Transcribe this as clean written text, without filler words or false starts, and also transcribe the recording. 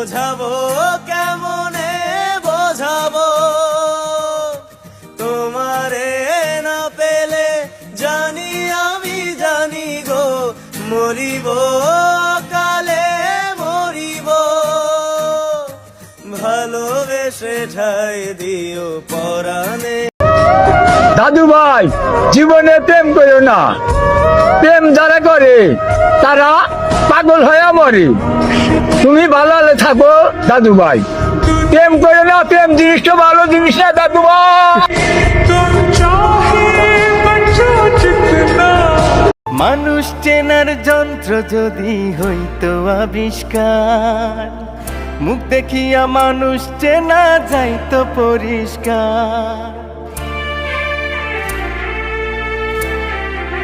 বোঝাবো কেমনে বোঝাবো তোমারে না পেলে জানি আমি জানি গো মরিব কালে মরিব ভালোবেসে ঠাই দিও পরাণে। দাদু ভাই, জীবনে প্রেম করো না, প্রেম যারা করে তারা পাগল হয়ে মরে। তুমি ভালো থাকো দাদু ভাই, প্রেম করো না, প্রেম জিনিসটা ভালো জিনিস না দাদু ভাই। মানুষ চেনার যন্ত্র যদি হইতো আবিষ্কার, মুখ দেখিয়া মানুষ চেনা যাইতো পরিষ্কার।